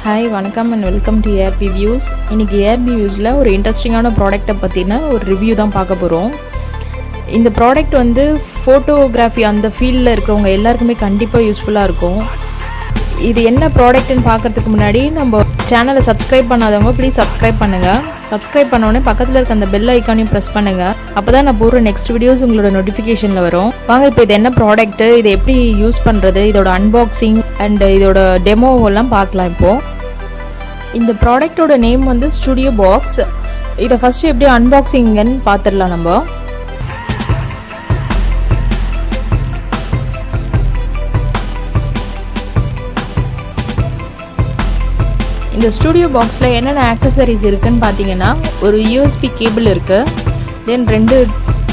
Hi வணக்கம் and welcome to ARP views. இன்றைக்கி ARP வியூஸில் ஒரு இன்ட்ரெஸ்டிங்கான ப்ராடக்ட்டை பற்றின ஒரு ரிவ்யூ தான் பார்க்க போகிறோம். இந்த ப்ராடக்ட் வந்து ஃபோட்டோகிராஃபி அந்த ஃபீல்டில் இருக்கிறவங்க எல்லாருக்குமே கண்டிப்பாக யூஸ்ஃபுல்லாக இருக்கும். இது என்ன ப்ராடக்ட்னு பார்க்குறதுக்கு முன்னாடி நம்ம சேனலை சப்ஸ்கிரைப் பண்ணாதவங்க ப்ளீஸ் சப்ஸ்கிரைப் பண்ணுங்கள். சப்ஸ்கிரைப் பண்ணோடனே பக்கத்தில் இருக்க அந்த பெல் ஐக்கானையும் ப்ரெஸ் பண்ணுங்கள். அப்போ தான் நான் போடுற நெக்ஸ்ட் வீடியோஸ் உங்களோட நோட்டிஃபிகேஷனில் வரும். வாங்க இப்போ இது என்ன ப்ராடக்ட்டு, இதை எப்படி யூஸ் பண்ணுறது, இதோட அன்பாக்சிங் அண்ட் இதோட டெமோவெல்லாம் பார்க்கலாம். இப்போது இந்த ப்ராடக்டோட நேம் வந்து ஸ்டுடியோ பாக்ஸ். இதை ஃபஸ்ட்டு எப்படி அன்பாக்சிங்கன்னு பார்த்துடலாம். நம்ம இந்த ஸ்டுடியோ பாக்ஸில் என்னென்ன ஆக்சசரிஸ் இருக்குதுன்னு பார்த்தீங்கன்னா, ஒரு யூஎஸ்பி கேபிள் இருக்குது, தென் 2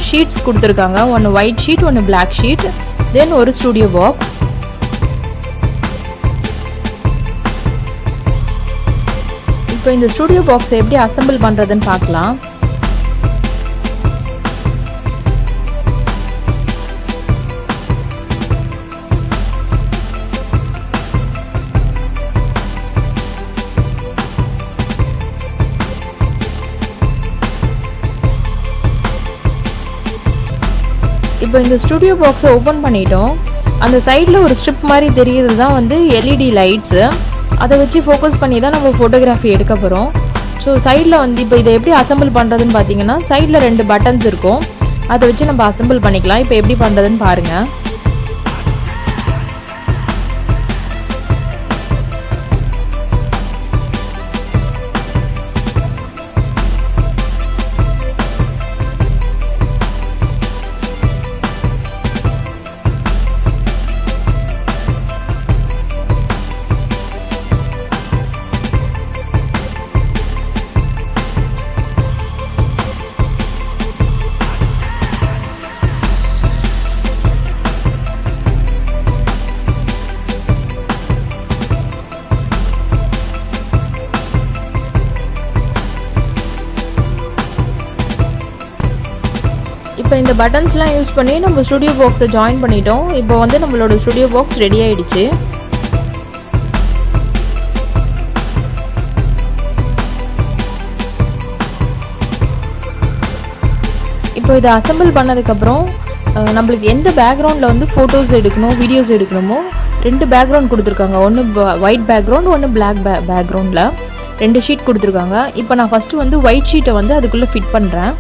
ஷீட்ஸ் கொடுத்துருக்காங்க, ஒன்று ஒயிட் ஷீட் ஒன்று பிளாக் ஷீட், தென் ஒரு ஸ்டுடியோ பாக்ஸ். இப்போ இந்த ஸ்டுடியோ பாக்ஸை எப்படி அசெம்பிள் பண்ணுறதுன்னு பார்க்கலாம். இப்போ இந்த ஸ்டுடியோ பாக்ஸை ஓப்பன் பண்ணிட்டோம். அந்த சைடில் ஒரு ஸ்ட்ரிப் மாதிரி தெரியுது தான் வந்து எல்இடி லைட்ஸு. அதை வச்சு ஃபோக்கஸ் பண்ணி தான் நம்ம ஃபோட்டோகிராஃபி எடுக்க போகிறோம். ஸோ சைடில் வந்து இப்போ இதை எப்படி அசெம்பிள் பண்ணுறதுன்னு பார்த்தீங்கன்னா, சைடில் 2 பட்டன்ஸ் இருக்கும், அதை வச்சு நம்ம அசெம்பிள் பண்ணிக்கலாம். இப்போ எப்படி பண்ணுறதுன்னு பாருங்கள். இப்போ இந்த பட்டன்ஸ்லாம் யூஸ் பண்ணி நம்ம ஸ்டுடியோ பாக்ஸை ஜாயின் பண்ணிட்டோம். இப்போ வந்து நம்மளோட ஸ்டுடியோ பாக்ஸ் ரெடி ஆகிடுச்சு. இப்போ இதை அசெம்பிள் பண்ணதுக்கப்புறம் நம்மளுக்கு எந்த பேக்ரவுண்டில் வந்து ஃபோட்டோஸ் எடுக்கணும், வீடியோஸ் எடுக்கணுமோ 2 பேக்ரவுண்ட் கொடுத்துருக்காங்க. ஒன்று ஒயிட் பேக்ரவுண்ட், ஒன்று பிளாக் பேக்ரவுண்டில் 2 ஷீட் கொடுத்துருக்காங்க. இப்போ நான் ஃபஸ்ட்டு வந்து ஒயிட் ஷீட்டை வந்து அதுக்குள்ளே ஃபிட் பண்ணுறேன்.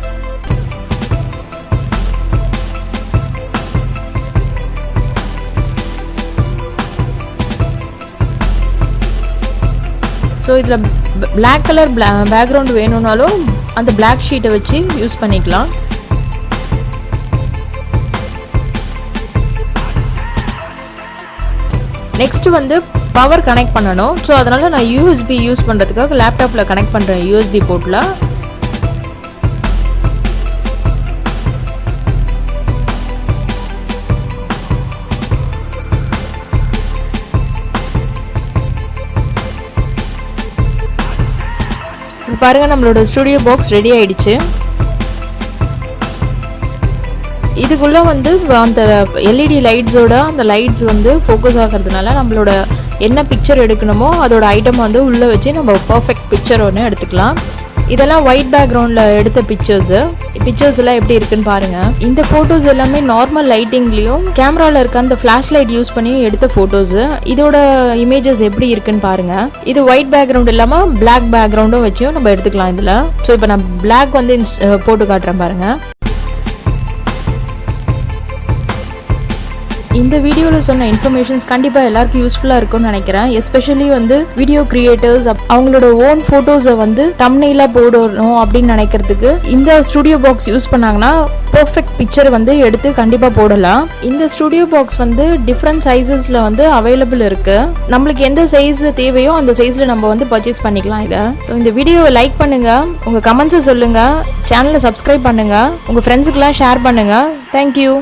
ஸோ இதில் பிளாக் கலர் பேக்ரவுண்ட் வேணும்னாலும் அந்த பிளாக் ஷீட்டை வச்சு யூஸ் பண்ணிக்கலாம். நெக்ஸ்ட் வந்து பவர் கனெக்ட் பண்ணணும். ஸோ அதனால் நான் யூஎஸ்பி யூஸ் பண்ணுறதுக்காக லேப்டாப்பில் கனெக்ட் பண்ணுறேன், யூஎஸ்பி போர்ட்டில். பாருங்கள், நம்மளோட ஸ்டுடியோ பாக்ஸ் ரெடி ஆயிடுச்சு. இதுக்குள்ளே வந்து அந்த எல்இடி லைட்ஸோட அந்த லைட்ஸ் வந்து ஃபோக்கஸ் ஆகிறதுனால நம்மளோட என்ன பிக்சர் எடுக்கணுமோ அதோட ஐட்டம் வந்து உள்ளே வச்சு நம்ம பர்ஃபெக்ட் பிக்சர் ஒன்று எடுத்துக்கலாம். இதெல்லாம் ஒயிட் பேக்ரவுண்டில் எடுத்த பிக்சர்ஸ் எல்லாம் எப்படி இருக்குன்னு பாருங்கள். இந்த ஃபோட்டோஸ் எல்லாமே நார்மல் லைட்டிங்லேயும் கேமராவில் இருக்க அந்த ஃப்ளாஷ் லைட் யூஸ் பண்ணி எடுத்த ஃபோட்டோஸு. இதோட இமேஜஸ் எப்படி இருக்குன்னு பாருங்கள். இது ஒயிட் பேக்ரவுண்ட் இல்லாமல் பிளாக் பேக்ரவுண்டும் வச்சும் நம்ம எடுத்துக்கலாம் இதில். ஸோ இப்போ நான் பிளாக் வந்து போட்டு காட்டுறேன் பாருங்கள். இந்த வீடியோவில் சொன்ன இன்ஃபர்மேஷன்ஸ் கண்டிப்பாக எல்லாருக்கும் யூஸ்ஃபுல்லாக இருக்கும்னு நினைக்கிறேன். எஸ்பெஷலி வந்து வீடியோ கிரியேட்டர்ஸ் அவங்களோட ஓன் ஃபோட்டோஸை வந்து தம்ப்நெயிலாக போடணும் அப்படின்னு நினைக்கிறதுக்கு இந்த ஸ்டுடியோ பாக்ஸ் யூஸ் பண்ணாங்கன்னா பர்ஃபெக்ட் பிக்சர் வந்து எடுத்து கண்டிப்பாக போடலாம். இந்த ஸ்டுடியோ பாக்ஸ் வந்து டிஃப்ரெண்ட் சைஸஸில் வந்து அவைலபிள் இருக்குது. நம்மளுக்கு எந்த சைஸ் தேவையோ அந்த சைஸில் நம்ம வந்து பர்ச்சேஸ் பண்ணிக்கலாம் இதை. ஸோ இந்த வீடியோவை லைக் பண்ணுங்கள், உங்கள் கமெண்ட்ஸை சொல்லுங்கள், சேனலை சப்ஸ்கிரைப் பண்ணுங்கள், உங்கள் ஃப்ரெண்ட்ஸுக்கெலாம் ஷேர் பண்ணுங்கள். தேங்க்யூ.